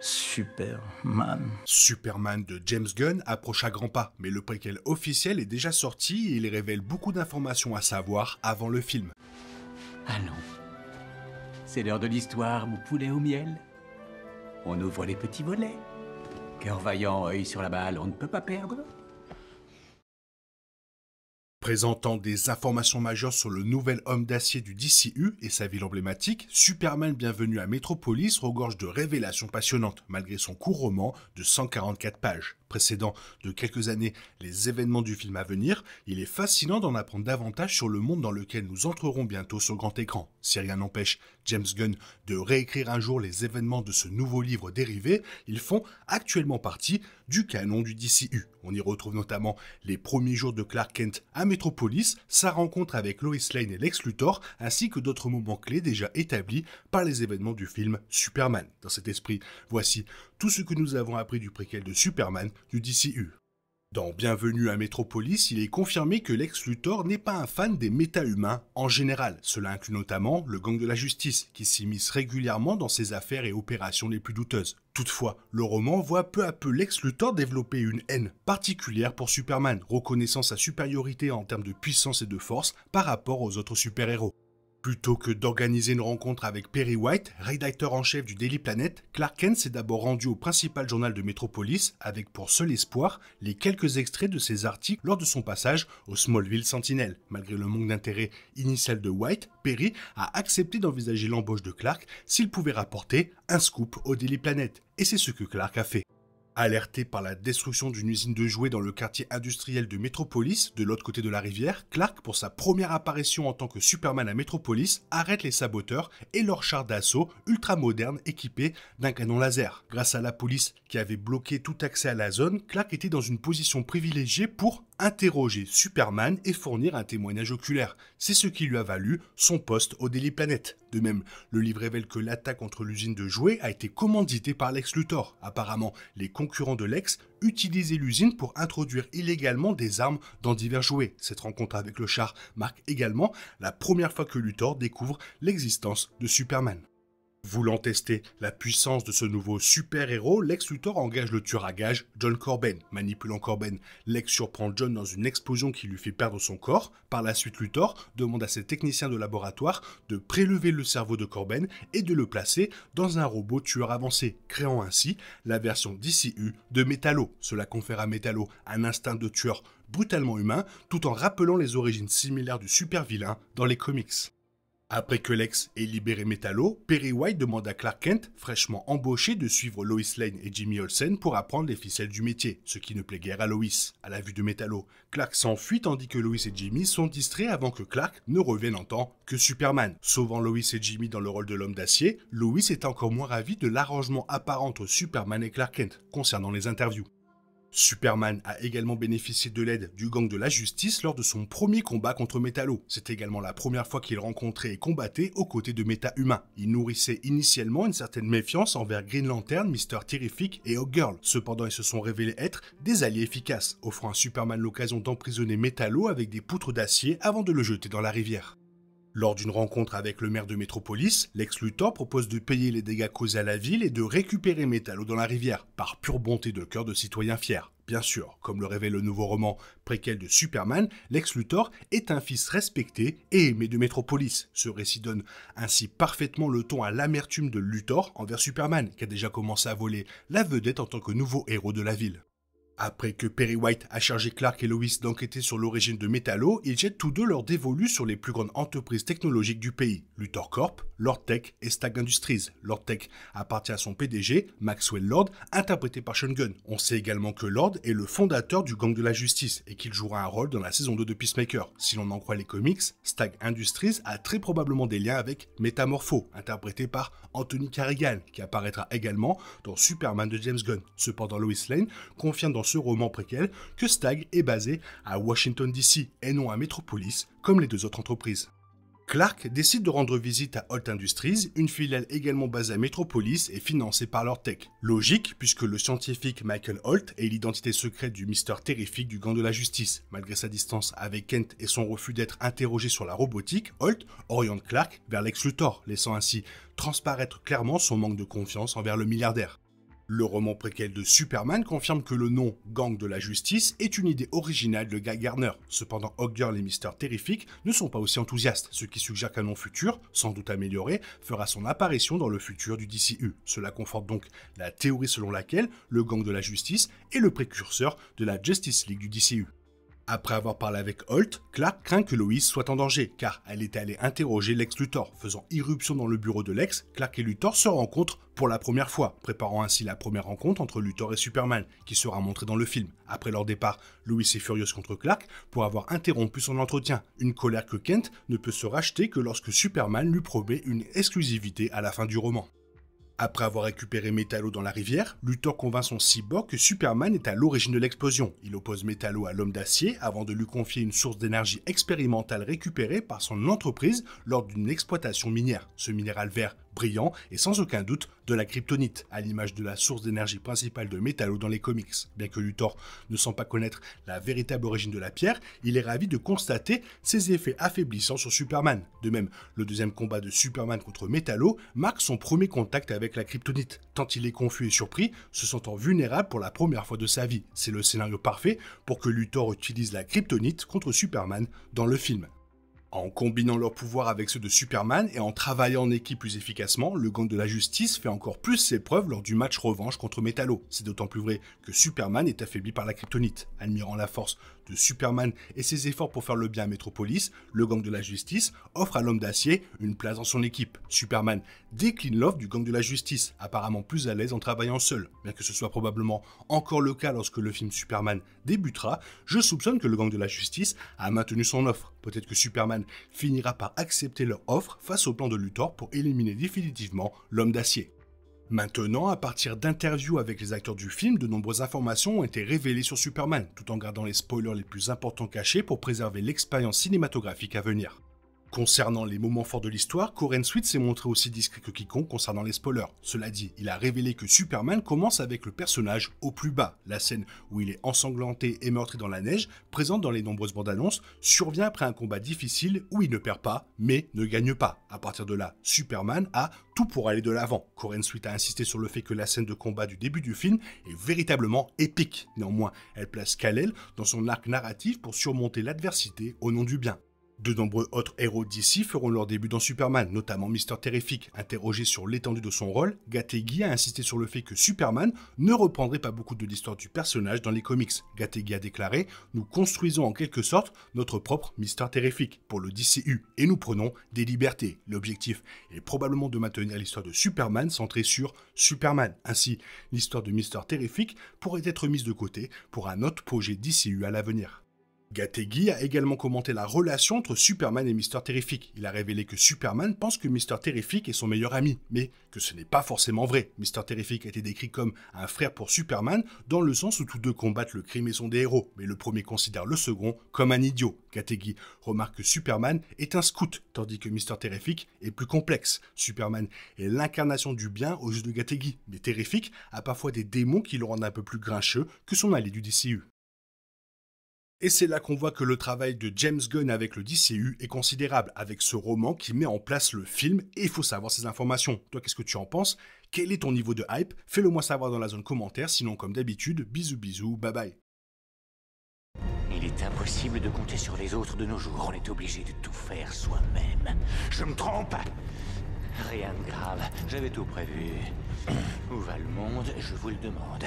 Superman. Superman de James Gunn approche à grands pas, mais le préquel officiel est déjà sorti et il révèle beaucoup d'informations à savoir avant le film. Allons. C'est l'heure de l'histoire, mon poulet au miel. On ouvre les petits volets. Cœur vaillant, œil sur la balle, on ne peut pas perdre. Présentant des informations majeures sur le nouvel homme d'acier du DCU et sa ville emblématique, Superman Bienvenue à Metropolis regorge de révélations passionnantes, malgré son court roman de 144 pages. Précédant de quelques années les événements du film à venir, il est fascinant d'en apprendre davantage sur le monde dans lequel nous entrerons bientôt sur grand écran. Si rien n'empêche James Gunn de réécrire un jour les événements de ce nouveau livre dérivé, ils font actuellement partie du canon du DCU. On y retrouve notamment les premiers jours de Clark Kent à Metropolis, sa rencontre avec Lois Lane et Lex Luthor, ainsi que d'autres moments clés déjà établis par les événements du film Superman. Dans cet esprit, voici tout ce que nous avons appris du préquel de Superman du DCU. Dans Bienvenue à Metropolis, il est confirmé que Lex Luthor n'est pas un fan des méta-humains en général. Cela inclut notamment le gang de la justice, qui s'immisce régulièrement dans ses affaires et opérations les plus douteuses. Toutefois, le roman voit peu à peu Lex Luthor développer une haine particulière pour Superman, reconnaissant sa supériorité en termes de puissance et de force par rapport aux autres super-héros. Plutôt que d'organiser une rencontre avec Perry White, rédacteur en chef du Daily Planet, Clark Kent s'est d'abord rendu au principal journal de Metropolis avec pour seul espoir les quelques extraits de ses articles lors de son passage au Smallville Sentinel. Malgré le manque d'intérêt initial de White, Perry a accepté d'envisager l'embauche de Clark s'il pouvait rapporter un scoop au Daily Planet. Et c'est ce que Clark a fait. Alerté par la destruction d'une usine de jouets dans le quartier industriel de Metropolis, de l'autre côté de la rivière, Clark, pour sa première apparition en tant que Superman à Metropolis, arrête les saboteurs et leur char d'assaut ultra moderne équipé d'un canon laser. Grâce à la police qui avait bloqué tout accès à la zone, Clark était dans une position privilégiée pour interroger Superman et fournir un témoignage oculaire. C'est ce qui lui a valu son poste au Daily Planet. De même, le livre révèle que l'attaque contre l'usine de jouets a été commanditée par Lex Luthor. Apparemment, les concurrents de Lex utilisaient l'usine pour introduire illégalement des armes dans divers jouets. Cette rencontre avec le char marque également la première fois que Luthor découvre l'existence de Superman. Voulant tester la puissance de ce nouveau super-héros, Lex Luthor engage le tueur à gages John Corben. Manipulant Corben, Lex surprend John dans une explosion qui lui fait perdre son corps. Par la suite, Luthor demande à ses techniciens de laboratoire de prélever le cerveau de Corben et de le placer dans un robot tueur avancé, créant ainsi la version DCU de Metallo. Cela confère à Metallo un instinct de tueur brutalement humain, tout en rappelant les origines similaires du super-vilain dans les comics. Après que Lex ait libéré Metallo, Perry White demande à Clark Kent, fraîchement embauché, de suivre Lois Lane et Jimmy Olsen pour apprendre les ficelles du métier, ce qui ne plaît guère à Lois. À la vue de Metallo, Clark s'enfuit tandis que Lois et Jimmy sont distraits avant que Clark ne revienne en tant que Superman. Sauvant Lois et Jimmy dans le rôle de l'homme d'acier, Lois est encore moins ravie de l'arrangement apparent entre Superman et Clark Kent concernant les interviews. Superman a également bénéficié de l'aide du gang de la justice lors de son premier combat contre Metallo. C'est également la première fois qu'il rencontrait et combattait aux côtés de méta-humains. Il nourrissait initialement une certaine méfiance envers Green Lantern, Mr. Terrific et Hawkgirl. Cependant, ils se sont révélés être des alliés efficaces, offrant à Superman l'occasion d'emprisonner Metallo avec des poutres d'acier avant de le jeter dans la rivière. Lors d'une rencontre avec le maire de Metropolis, Lex Luthor propose de payer les dégâts causés à la ville et de récupérer Metallo dans la rivière, par pure bonté de cœur de citoyen fier. Bien sûr, comme le révèle le nouveau roman préquel de Superman, Lex Luthor est un fils respecté et aimé de Metropolis. Ce récit donne ainsi parfaitement le ton à l'amertume de Luthor envers Superman, qui a déjà commencé à voler la vedette en tant que nouveau héros de la ville. Après que Perry White a chargé Clark et Lois d'enquêter sur l'origine de Metallo, ils jettent tous deux leur dévolu sur les plus grandes entreprises technologiques du pays, Luthor Corp, Lord Tech et Stag Industries. Lord Tech appartient à son PDG, Maxwell Lord, interprété par Sean Gunn. On sait également que Lord est le fondateur du gang de la justice et qu'il jouera un rôle dans la saison 2 de Peacemaker. Si l'on en croit les comics, Stag Industries a très probablement des liens avec Metamorpho, interprété par Anthony Carrigan, qui apparaîtra également dans Superman de James Gunn. Cependant, Lois Lane confirme dans ce roman préquel que Stag est basé à Washington DC et non à Metropolis, comme les deux autres entreprises. Clark décide de rendre visite à Holt Industries, une filiale également basée à Metropolis et financée par Lord Tech. Logique, puisque le scientifique Michael Holt est l'identité secrète du Mr. Terrific du gang de la justice. Malgré sa distance avec Kent et son refus d'être interrogé sur la robotique, Holt oriente Clark vers Lex Luthor, laissant ainsi transparaître clairement son manque de confiance envers le milliardaire. Le roman préquel de Superman confirme que le nom Gang de la Justice est une idée originale de Guy Gardner. Cependant, Hawkgirl et Mister Terrific ne sont pas aussi enthousiastes, ce qui suggère qu'un nom futur, sans doute amélioré, fera son apparition dans le futur du DCU. Cela conforte donc la théorie selon laquelle le Gang de la Justice est le précurseur de la Justice League du DCU. Après avoir parlé avec Holt, Clark craint que Lois soit en danger, car elle est allée interroger Lex Luthor. Faisant irruption dans le bureau de Lex, Clark et Luthor se rencontrent pour la première fois, préparant ainsi la première rencontre entre Luthor et Superman, qui sera montrée dans le film. Après leur départ, Lois est furieuse contre Clark pour avoir interrompu son entretien, une colère que Kent ne peut se racheter que lorsque Superman lui promet une exclusivité à la fin du roman. Après avoir récupéré Metallo dans la rivière, Luthor convainc son cyborg que Superman est à l'origine de l'explosion. Il oppose Metallo à l'homme d'acier avant de lui confier une source d'énergie expérimentale récupérée par son entreprise lors d'une exploitation minière. Ce minéral vert brillant et sans aucun doute de la kryptonite, à l'image de la source d'énergie principale de Metallo dans les comics. Bien que Luthor ne semble pas connaître la véritable origine de la pierre, il est ravi de constater ses effets affaiblissants sur Superman. De même, le deuxième combat de Superman contre Metallo marque son premier contact avec la kryptonite. Tant il est confus et surpris, se sentant vulnérable pour la première fois de sa vie. C'est le scénario parfait pour que Luthor utilise la kryptonite contre Superman dans le film. En combinant leurs pouvoirs avec ceux de Superman et en travaillant en équipe plus efficacement, le Gang de la Justice fait encore plus ses preuves lors du match revanche contre Metallo. C'est d'autant plus vrai que Superman est affaibli par la kryptonite. Admirant la force de Superman et ses efforts pour faire le bien à Metropolis, le Gang de la Justice offre à l'homme d'acier une place dans son équipe. Superman décline l'offre du Gang de la Justice, apparemment plus à l'aise en travaillant seul. Bien que ce soit probablement encore le cas lorsque le film Superman débutera, je soupçonne que le Gang de la Justice a maintenu son offre. Peut-être que Superman finira par accepter leur offre face au plan de Luthor pour éliminer définitivement l'homme d'acier. Maintenant, à partir d'interviews avec les acteurs du film, de nombreuses informations ont été révélées sur Superman, tout en gardant les spoilers les plus importants cachés pour préserver l'expérience cinématographique à venir. Concernant les moments forts de l'histoire, Coren Sweet s'est montré aussi discret que quiconque concernant les spoilers. Cela dit, il a révélé que Superman commence avec le personnage au plus bas. La scène où il est ensanglanté et meurtri dans la neige, présente dans les nombreuses bandes annonces, survient après un combat difficile où il ne perd pas, mais ne gagne pas. À partir de là, Superman a tout pour aller de l'avant. Coren Sweet a insisté sur le fait que la scène de combat du début du film est véritablement épique. Néanmoins, elle place Kal-El dans son arc narratif pour surmonter l'adversité au nom du bien. De nombreux autres héros d'ici feront leur début dans Superman, notamment Mister Terrific. Interrogé sur l'étendue de son rôle, Gattegui a insisté sur le fait que Superman ne reprendrait pas beaucoup de l'histoire du personnage dans les comics. Gattegui a déclaré « Nous construisons en quelque sorte notre propre Mister Terrific pour le DCU et nous prenons des libertés. L'objectif est probablement de maintenir l'histoire de Superman centrée sur Superman. Ainsi, l'histoire de Mister Terrific pourrait être mise de côté pour un autre projet DCU à l'avenir. » Gattegui a également commenté la relation entre Superman et Mister Terrific. Il a révélé que Superman pense que Mister Terrific est son meilleur ami, mais que ce n'est pas forcément vrai. Mister Terrific a été décrit comme un frère pour Superman, dans le sens où tous deux combattent le crime et sont des héros, mais le premier considère le second comme un idiot. Gattegui remarque que Superman est un scout, tandis que Mister Terrific est plus complexe. Superman est l'incarnation du bien aux yeux de Gattegui, mais Terrific a parfois des démons qui le rendent un peu plus grincheux que son allié du DCU. Et c'est là qu'on voit que le travail de James Gunn avec le DCU est considérable, avec ce roman qui met en place le film, et il faut savoir ces informations. Toi, qu'est-ce que tu en penses? Quel est ton niveau de hype? Fais-le moi savoir dans la zone commentaire, sinon comme d'habitude, bisous bisous, bye bye. Il est impossible de compter sur les autres de nos jours, on est obligé de tout faire soi-même. Je me trompe? Rien de grave, j'avais tout prévu. Où va le monde, je vous le demande.